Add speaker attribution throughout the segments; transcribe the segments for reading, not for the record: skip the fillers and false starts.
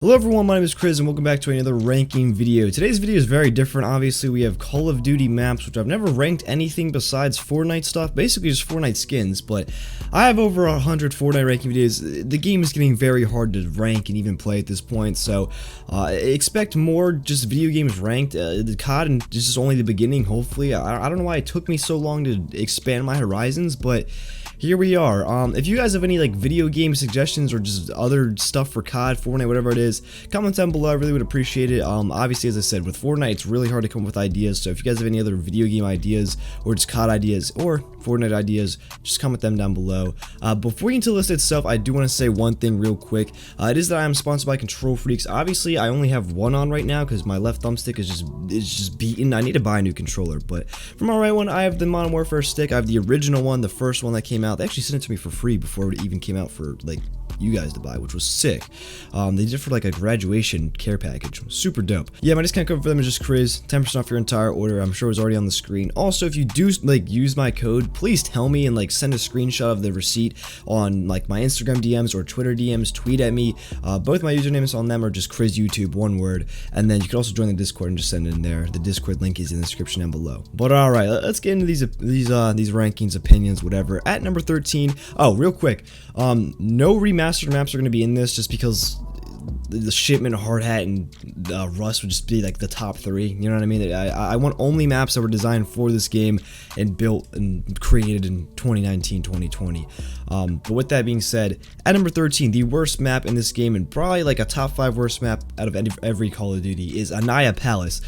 Speaker 1: Hello everyone, my name is Chris and welcome back to another ranking video. Today's video is very different. Obviously we have Call of Duty maps, which I've never ranked anything besides Fortnite stuff, basically just Fortnite skins, but I have over 100 Fortnite ranking videos. The game is getting very hard to rank and even play at this point, so expect more just video games ranked. The COD and this is only the beginning, hopefully. I don't know why it took me so long to expand my horizons, but here we are. If you guys have any like video game suggestions or just other stuff for COD, Fortnite, whatever it is, comment down below. I really would appreciate it. Obviously, as I said, with Fortnite, it's really hard to come up with ideas. So if you guys have any other video game ideas or just COD ideas or Fortnite ideas, just comment them down below. Before we get into the list itself, I do want to say one thing real quick. It is that I am sponsored by Control Freaks. Obviously, I only have one on right now because my left thumbstick is just beaten. I need to buy a new controller. But for my right one, I have the Modern Warfare stick. I have the original one, the first one that came out. They actually sent it to me for free before it even came out for like you guys to buy, which was sick. They did it for like a graduation care package. Super dope. Yeah, my discount code for them is just Chris, 10% off your entire order. I'm sure it was already on the screen. Also, if you do like use my code, please tell me and like send a screenshot of the receipt on like my Instagram DMs or Twitter DMs. Tweet at me. Both my usernames on them are just Chris YouTube, one word. And then you can also join the Discord and just send it in there. The Discord link is in the description down below. But all right, let's get into these rankings, opinions, whatever. At number 13. Oh, real quick. No remastered maps are going to be in this just because the Shipment, Hard Hat, and Rust would just be like the top three. You know what I mean? I want only maps that were designed for this game and built and created in 2019, 2020. But with that being said, at number 13, the worst map in this game and probably like a top 5 worst map out of every Call of Duty is Anaya Palace.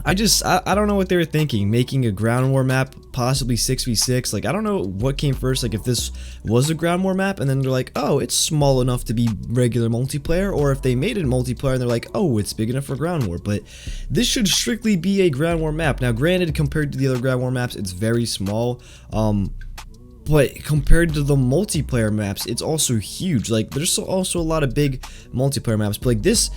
Speaker 1: I don't know what they were thinking, making a ground war map, possibly 6v6, like I don't know what came first, like if this was a ground war map and then they're like, oh, it's small enough to be regular multiplayer, or if they made it multiplayer and they're like, oh, it's big enough for ground war. But this should strictly be a ground war map. Now granted, compared to the other ground war maps, it's very small, but compared to the multiplayer maps, it's also huge. Like there's also a lot of big multiplayer maps, but like this,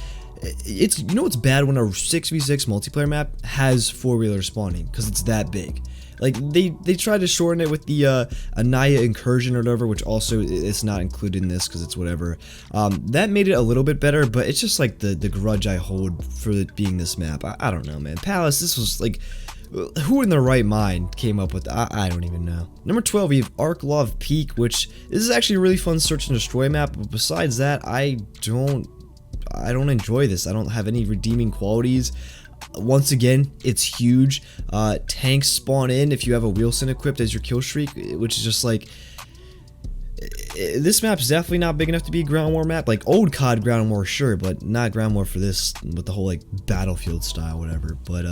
Speaker 1: it's, you know, it's bad when a 6v6 multiplayer map has four-wheeler spawning because it's that big. Like they tried to shorten it with the Anaya incursion or whatever, which also it's not included in this because it's whatever. That made it a little bit better, but it's just like the grudge I hold for it being this map. I don't know, man. Palace, this was like, who in their right mind came up with that? I don't even know. Number 12, we have Arklov Peak, which this is actually a really fun search and destroy map, but besides that, I don't enjoy this. I don't have any redeeming qualities. Once again, it's huge. Tanks spawn in if you have a Wilson equipped as your kill streak, which is just like, this map's definitely not big enough to be a ground war map. Like old COD ground war, sure, but not ground war for this with the whole like battlefield style, whatever. But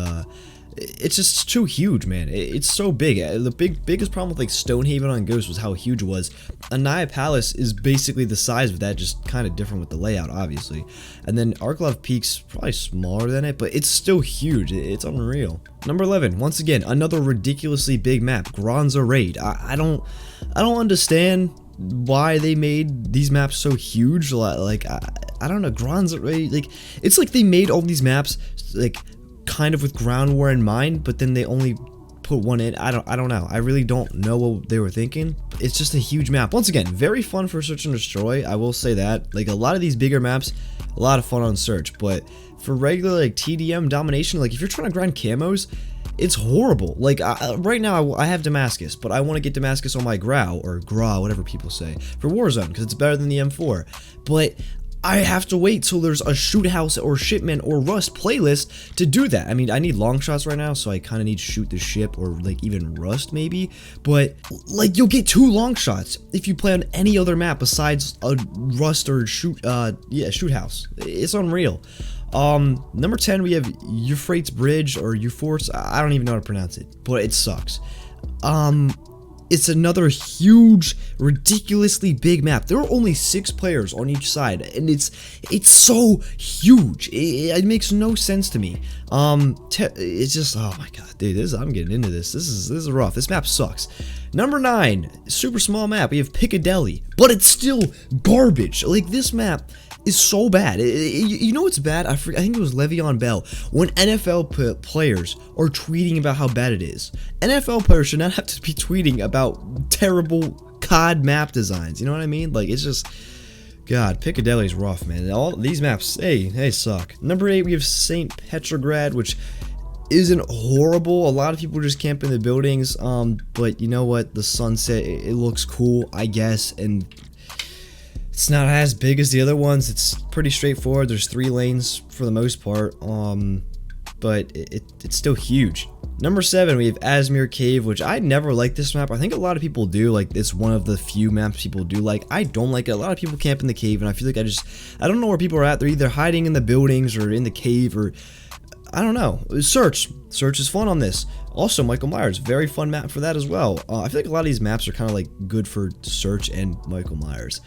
Speaker 1: it's just too huge, man. It's so big. The biggest problem with like Stonehaven on Ghost was how huge it was. Anaya Palace is basically the size of that, just kind of different with the layout, obviously. And then Arklov Peak's probably smaller than it, but it's still huge. It's unreal. Number 11, once again, another ridiculously big map, Granza Raid. I don't understand why they made these maps so huge. Like I don't know, Granza Raid. Like it's like they made all these maps like kind of with ground war in mind, but then they only put one in. I don't know. I really don't know what they were thinking. It's just a huge map. Once again, very fun for search and destroy. I will say that. Like a lot of these bigger maps, a lot of fun on search, but for regular like TDM domination, like if you're trying to grind camos, it's horrible. Like right now I have Damascus, but I want to get Damascus on my Grau or Gra, whatever people say, for Warzone because it's better than the M4. But I have to wait till there's a Shoot House or Shipment or Rust playlist to do that. I mean, I need long shots right now, so I kind of need Shoot the Ship or like even Rust maybe. But like you'll get 2 long shots if you play on any other map besides a Rust or Shoot House. It's unreal. Number 10, we have Euphrates Bridge or Euphorts. I don't even know how to pronounce it, but it sucks. It's another huge, ridiculously big map. There are only 6 players on each side, and it's so huge. It makes no sense to me. It's just, oh my god, dude, I'm getting into this. This is rough. This map sucks. Number 9, super small map. We have Piccadilly, but it's still garbage. Like this map is so bad. You know what's bad? I think it was Le'Veon Bell. When NFL players are tweeting about how bad it is, NFL players should not have to be tweeting about terrible COD map designs. You know what I mean? Like it's just God, Piccadilly's rough, man. All these maps, they suck. Number 8, we have St. Petrograd, which isn't horrible. A lot of people just camp in the buildings, but you know what? The sunset, it looks cool, I guess, and it's not as big as the other ones. It's pretty straightforward. There's 3 lanes for the most part, but it's still huge. Number 7, we have Asmere Cave, which I never liked this map. I think a lot of people do. Like, it's one of the few maps people do like. I don't like it. A lot of people camp in the cave, and I feel like I don't know where people are at. They're either hiding in the buildings or in the cave, or I don't know. Search is fun on this. Also, Michael Myers, very fun map for that as well. I feel like a lot of these maps are kind of like good for Search and Michael Myers.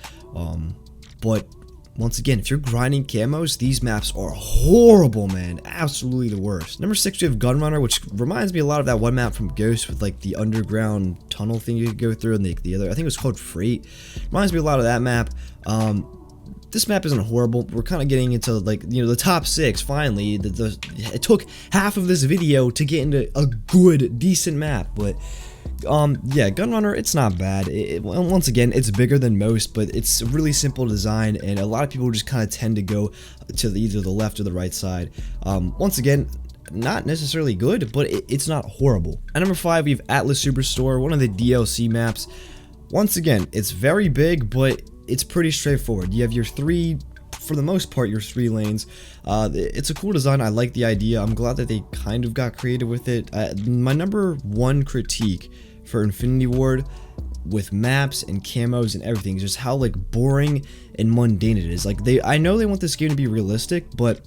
Speaker 1: But once again, if you're grinding camos, these maps are horrible, man. Absolutely the worst. Number 6, we have Gunrunner, which reminds me a lot of that one map from Ghost with like the underground tunnel thing you could go through, and the other, I think it was called Freight. Reminds me a lot of that map. This map isn't horrible. We're kind of getting into, like, you know, the top 6 finally. It took half of this video to get into a good, decent map, but yeah, Gunrunner, it's not bad. Once again, it's bigger than most, but it's a really simple design, and a lot of people just kind of tend to go to either the left or the right side. Once again, not necessarily good, but it's not horrible. At number 5, we have Atlas Superstore, one of the DLC maps. Once again, it's very big, but it's pretty straightforward. You have your 3, for the most part, your 3 lanes. It's a cool design. I like the idea. I'm glad that they kind of got creative with it. My number 1 critique for Infinity Ward with maps and camos and everything is just how, like, boring and mundane it is. Like, I know they want this game to be realistic, but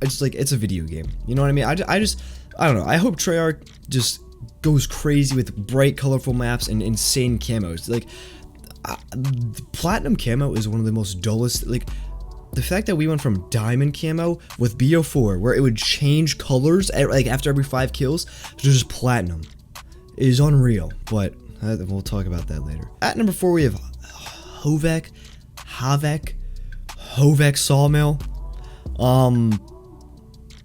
Speaker 1: it's like, it's a video game. You know what I mean? I don't know. I hope Treyarch just goes crazy with bright, colorful maps and insane camos. Like, Platinum camo is one of the most dullest. Like, the fact that we went from diamond camo with BO4, where it would change colors like after every 5 kills, to just platinum, is unreal. But we'll talk about that later. At number 4, we have Hovek Sawmill.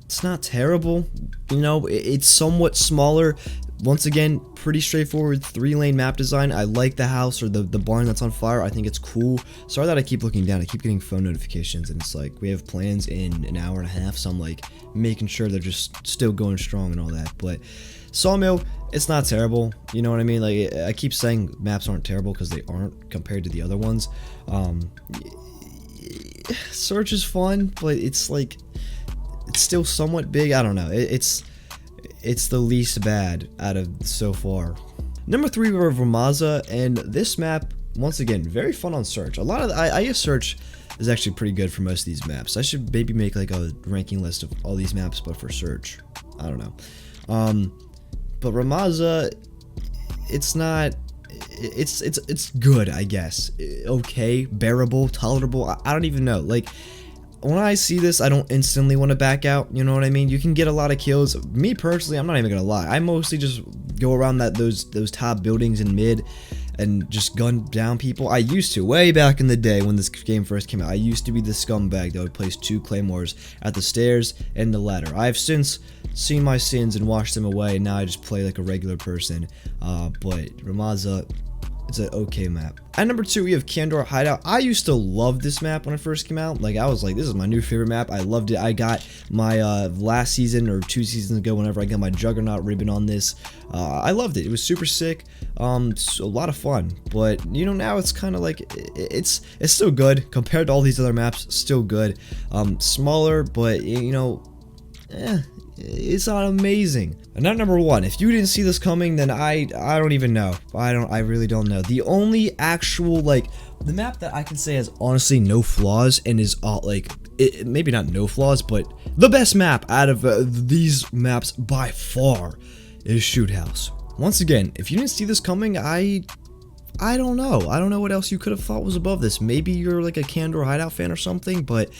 Speaker 1: It's not terrible. You know, it's somewhat smaller. Once again, pretty straightforward 3-lane map design. I like the house or the barn that's on fire. I think it's cool. Sorry that I keep looking down. I keep getting phone notifications, and it's like, we have plans in an hour and a half, so I'm like making sure they're just still going strong and all that. But Sawmill, it's not terrible. You know what I mean? Like, I keep saying maps aren't terrible because they aren't compared to the other ones. Search is fun, but it's like, it's still somewhat big. I don't know. It's the least bad out of so far. Number 3, we have Ramaza, and this map, once again, very fun on Search. A lot of I guess Search is actually pretty good for most of these maps. I should maybe make like a ranking list of all these maps, but for Search. I don't know. But Ramaza, it's not. It's good, I guess. Okay, bearable, tolerable. I don't even know. Like, when I see this, I don't instantly want to back out, you know what I mean? You can get a lot of kills. Me personally, I'm not even gonna lie, I mostly just go around those top buildings in mid and just gun down people. I used to, way back in the day when this game first came out, I used to be the scumbag that would place 2 claymores at the stairs and the ladder. I've since seen my sins and washed them away, and now I just play like a regular person. But Ramaza, it's an okay map. At number 2, we have Kandor Hideout. I used to love this map when it first came out. Like, I was like, this is my new favorite map. I loved it. I got my last season or 2 seasons ago, whenever I got my Juggernaut ribbon on this. I loved it. It was super sick. So a lot of fun. But, you know, now it's kind of like, it's still good compared to all these other maps. Still good. Smaller, but, you know, it's not amazing. And at number 1, if you didn't see this coming, then I don't even know. I really don't know. The only actual, like, the map that I can say has honestly no flaws and is like, maybe not no flaws, but the best map out of these maps by far is Shoot House. Once again, if you didn't see this coming, I don't know. I don't know what else you could have thought was above this. Maybe you're like a Kandor Hideout fan or something, but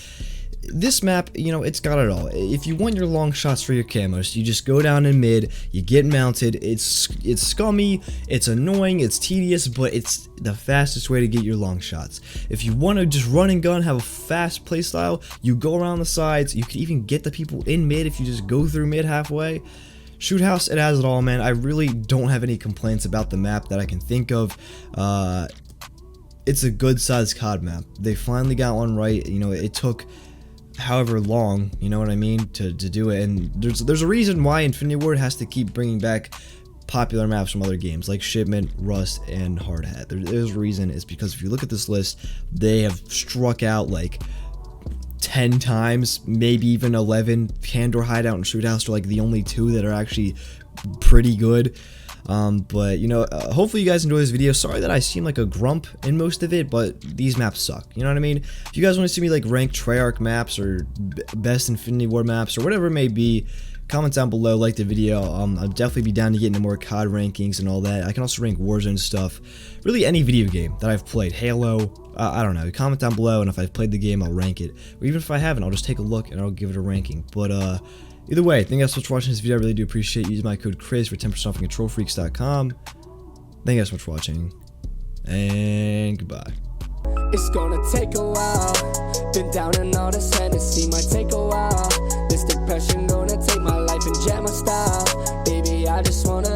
Speaker 1: this map, you know, it's got it all. If you want your long shots for your camos, you just go down in mid, you get mounted. It's scummy, it's annoying, it's tedious, but it's the fastest way to get your long shots. If you want to just run and gun, have a fast play style, you go around the sides. You can even get the people in mid if you just go through mid halfway. Shoot House, it has it all, man. I really don't have any complaints about the map that I can think of. it's a good sized COD map. They finally got one right. You know, it took however long, you know what I mean, to do it. And there's a reason why Infinity Ward has to keep bringing back popular maps from other games like Shipment, Rust, and Hard Hat. There's a reason. It's because if you look at this list, they have struck out like 10 times, maybe even 11. Candor, Hideout, and Shoot House are like the only two that are actually pretty good. But you know, hopefully you guys enjoy this video. Sorry that I seem like a grump in most of it, but these maps suck, you know what I mean? If you guys want to see me like rank Treyarch maps or best Infinity Ward maps or whatever it may be, comment down below, like the video. I'll definitely be down to get into more COD rankings and all that. I can also rank Warzone stuff, really any video game that I've played. Halo, I don't know, comment down below, and if I've played the game, I'll rank it, or even if I haven't, I'll just take a look and I'll give it a ranking. But either way, thank you guys so much for watching this video. I really do appreciate using my code CRIZ for 10% off on controlfreaks.com. Thank you guys so much for watching, and goodbye.
Speaker 2: It's gonna take a while. Been down in all this Hennessy, might take a while. This depression gonna take my life and jam my style. Baby, I just wanna